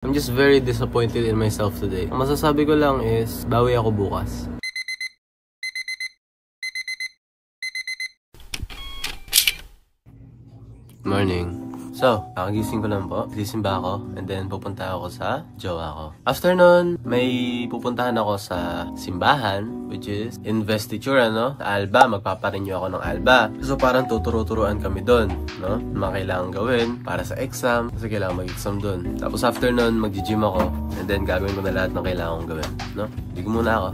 I'm just very disappointed in myself today. Ang masasabi ko lang is, bawi ako bukas. Morning. So, kakagising ko lang po. Sisimba ako, and then pupunta ako sa jowa ko. After nun, may pupuntahan ako sa simbahan, which is investiture, no? Sa Alba, magpaparenew ako ng Alba. So, parang tuturo-turuan kami doon, no? Mga kailangan gawin para sa exam, kasi kailangan mag-exam doon. Tapos after nun, mag-gym ako, and then gagawin ko na lahat ng kailangan kong gawin, no? Ligo muna ako.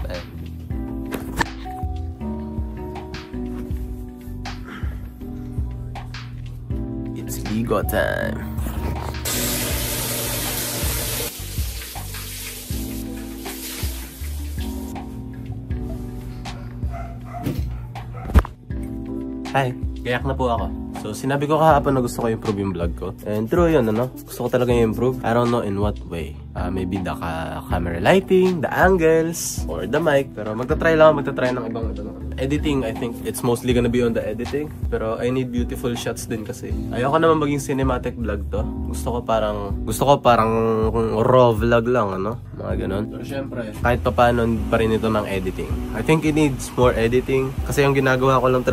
Bye. It's ligo time. Hi, gayak na po ako. So, sinabi ko kahapon na gusto ko improve yung vlog ko. And true yun, ano? Gusto ko talaga i-improve. I don't know in what way. Maybe the camera lighting, the angles, or the mic. Pero magta-try ng ibang editing. I think it's mostly gonna be on the editing. Pero I need beautiful shots din kasi. Ayoko naman maging cinematic vlog to. Gusto ko parang raw vlog lang, ano? Mga ganun. Pero syempre, kahit pa paano pa rin ito ng editing. I think it needs more editing. Kasi yung ginagawa ko lang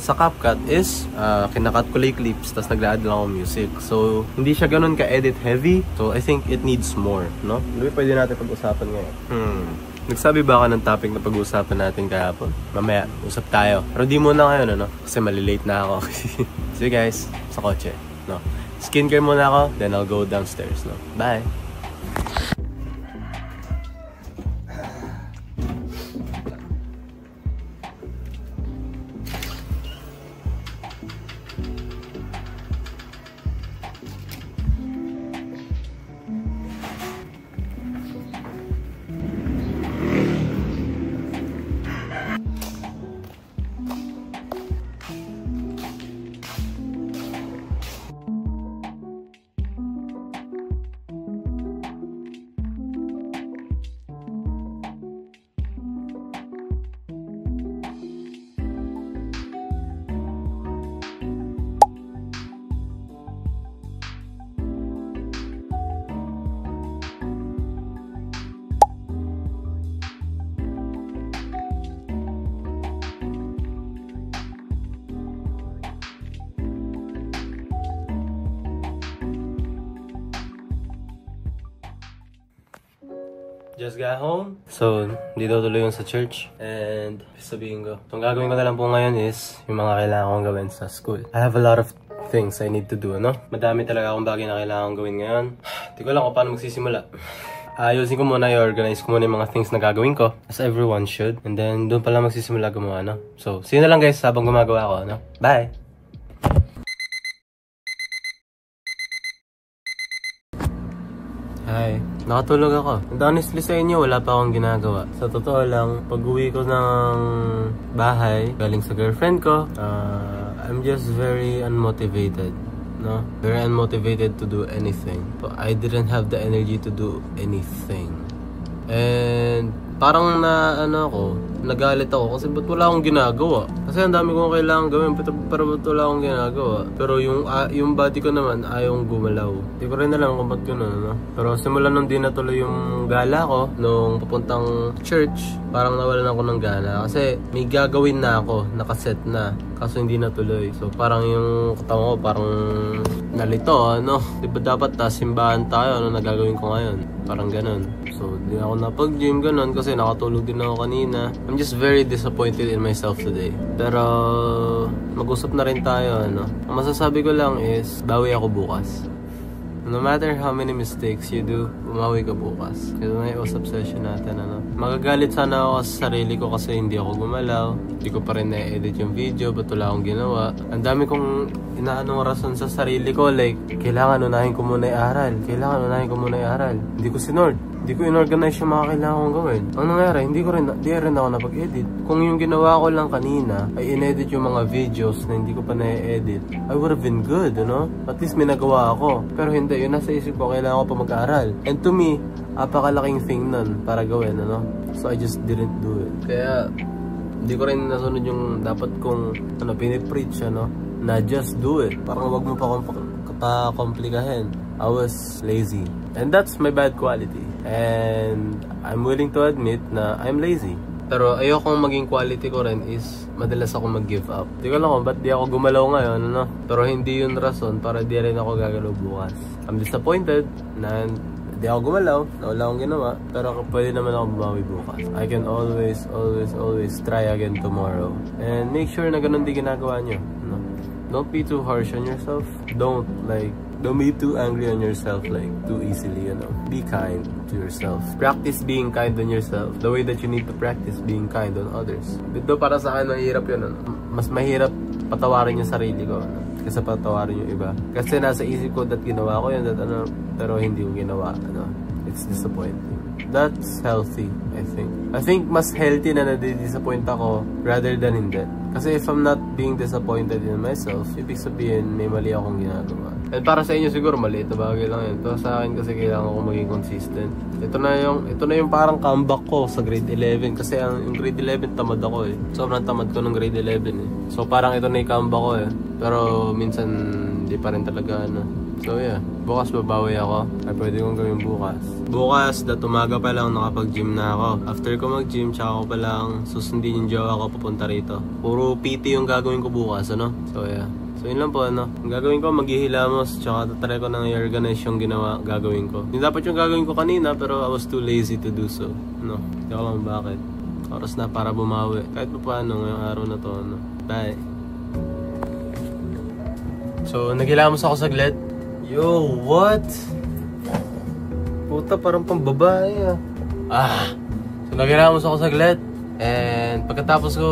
sa CapCut is kinakat ko lang clips, tapos nag-add lang ako music. So, hindi siya ganun ka-edit heavy. So, I think it needs more, no? Hindi pwede natin pag-usapan ngayon. Nagsabi ba ako ng topic na pag-uusapan natin kahapon? Mamaya, usap tayo. Pero di muna ngayon, ano? Kasi malilate na ako. See you guys, sa kotse, no? Skincare muna ako, then I'll go downstairs, no? Bye! Just got home. So, dito tuloy yung sa church. And, sabihin ko. So, ang gagawin ko na lang po ngayon is yung mga kailangan kong gawin sa school. I have a lot of things I need to do, no? Madami talaga akong bagay na kailangan kong gawin ngayon. Hindi ko lang kung paano magsisimula. Ayusin ko muna, i-organize ko muna yung mga things na gagawin ko. As everyone should. And then, doon pala magsisimula gumawa, no? So, see you na lang guys habang gumagawa ko, no? Bye! Hi. Nakatulog ako. And honestly sa inyo, wala pa akong ginagawa. Sa totoo lang, pag-uwi ko ng bahay, galing sa girlfriend ko, I'm just very unmotivated. No? Very unmotivated to do anything. But I didn't have the energy to do anything. And parang nagalit ako kasi ba't wala akong ginagawa? Kasi ang dami kong kailangan gawin, pero ba't wala akong ginagawa? Pero yung body ko naman ayong gumalaw. Hindi ko rin alam kung ba't gano'n, no? Pero simula nung di natuloy yung gala ko, nung papuntang church, parang nawalan ako ng gana. Kasi may gagawin na ako, nakaset na. Kaso hindi natuloy. So parang yung katawan ko parang nalito, ano? Diba dapat simbahan tayo, ano nagagawin ko ngayon? Parang ganun. So di ako napag-gym ganun kasi nakatulog din ako kanina. I'm just very disappointed in myself today. Pero mag-usap na rin tayo, ano? Ang masasabi ko lang is, bawi ako bukas. No matter how many mistakes you do, bumawi ka bukas. Kasi may usap session natin, ano? Magagalit sana ako sa sarili ko kasi hindi ako gumalaw. Hindi ko pa rin na-edit yung video, ba't wala akong ginawa. Ang dami kong inaanong rason sa sarili ko, like, kailangan unahin ko muna i-aral. Hindi ko sinord. Hindi ko in-organize yung mga kailangan kong gawin. Ang nangyari, hindi rin ako napag-edit. Kung yung ginawa ko lang kanina ay in-edit yung mga videos na hindi ko pa na-edit, I would have been good, ano? At least may nagawa ako. Pero hindi, yun nasa isip ko, kailangan ko pa mag-aaral. And to me, apakalaking thing nun para gawin, ano? So I just didn't do it. Kaya, hindi ko rin nasunod yung dapat kong pinipreach, ano? Na just do it. Parang wag mo pa komplikahin. I was lazy. And that's my bad quality. And I'm willing to admit na I'm lazy. Pero ayokong maging quality ko rin is madalas ako mag-give up. Di ko lang kung ba't di ako gumalaw ngayon, ano? Pero hindi yun rason para di rin ako gagalaw bukas. I'm disappointed na di ako gumalaw, na wala akong ginawa, pero pwede naman ako bumawi bukas. I can always try again tomorrow. And make sure na ganun di ginagawa nyo. No? Don't be too harsh on yourself. Don't be too angry on yourself like too easily, you know. Be kind to yourself. Practice being kind on yourself the way that you need to practice being kind on others. Dito para sa akin, mahirap yun, ano? Mas mahirap patawarin yung sarili ko, ano? Kasi patawarin yung iba. Kasi nasa isip ko that ginawa ko yun, that ano, pero hindi yung ginawa, ano. It's disappointing. That's healthy, I think. I think mas healthy na nadi-disappoint ako rather than hindi. Kasi if I'm not being disappointed in myself, ibig sabihin may mali akong ginagawa. And para sa inyo siguro maliit na bagay lang yun. Pero sa akin kasi kailangan ko maging consistent. Ito na yung parang comeback ko sa grade 11. Kasi yung grade 11 tamad ako eh. Sobrang tamad ko ng grade 11 eh. So parang ito na yung comeback ko eh. Pero minsan hindi pa rin talaga ano. So yeah, bukas babawi ako. Ay pwede kong gawin bukas. Bukas, umaga pa lang nakapag-gym na ako. After ko mag-gym, tsaka ko pa lang susundin yung jowa ko papunta rito. Puro PT yung gagawin ko bukas, ano? So yeah. So yun lang po, ano. Ang gagawin ko, maghihilamos, tsaka tatry ko nang i-organize yung gagawin ko. Yung dapat yung gagawin ko kanina, pero I was too lazy to do so. No, hindi ko alam bakit. Oras na para bumawi. Kahit pa paano ngayong araw na to, ano. Bye. So, naghilamos ako saglit. Yo, what? Puta, parang pambabae ah. So, naghilamos ako saglit. And pagkatapos ko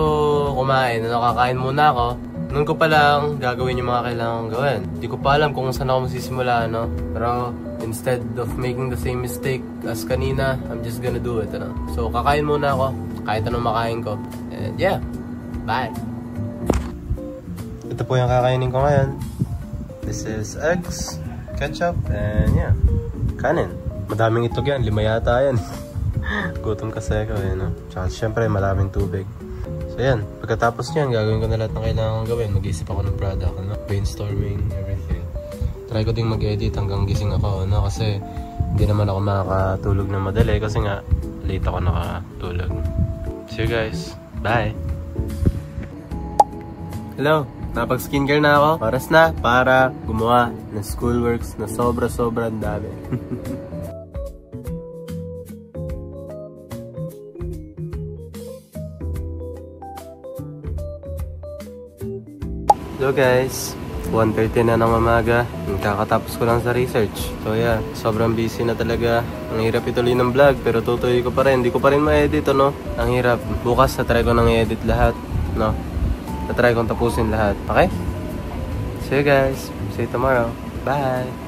kumain, kakain muna ako. Noon ko pa lang gagawin yung mga kailangan gawin. Hindi ko pa alam kung saan ako magsisimula, no? Pero instead of making the same mistake as kanina, I'm just gonna do it, ano? So, kakain muna ako. Kahit anong makain ko. And yeah, bye! Ito po yung kakainin ko ngayon. This is eggs, ketchup, and yeah, kanin. Madaming itlog yan, 5 yata yan. Gutom kasi ako, no? Tsaka syempre, maraming tubig. So yan, pagkatapos niyan, gagawin ko na lahat ng kailangan gawin. Mag-iisip ako ng product, ano? Brainstorming, everything. Try ko ding mag-edit hanggang gising ako, ano? Kasi hindi naman ako makakatulog na madali kasi nga, late ako nakatulog. See you guys. Bye! Hello! Napag-skincare na ako. Oras na para gumawa ng schoolworks na sobra-sobrang dami. So guys, 1:30 na ng umaga. Kakatapos ko lang sa research. So yeah, sobrang busy na talaga. Ang hirap ituloy ng vlog pero tutuloy ko pa rin. Hindi ko pa rin ma-edit, no? Ang hirap. Bukas na try ko nang i-edit lahat, no? Na-try kong tapusin lahat. Okay? See you guys. See you tomorrow. Bye!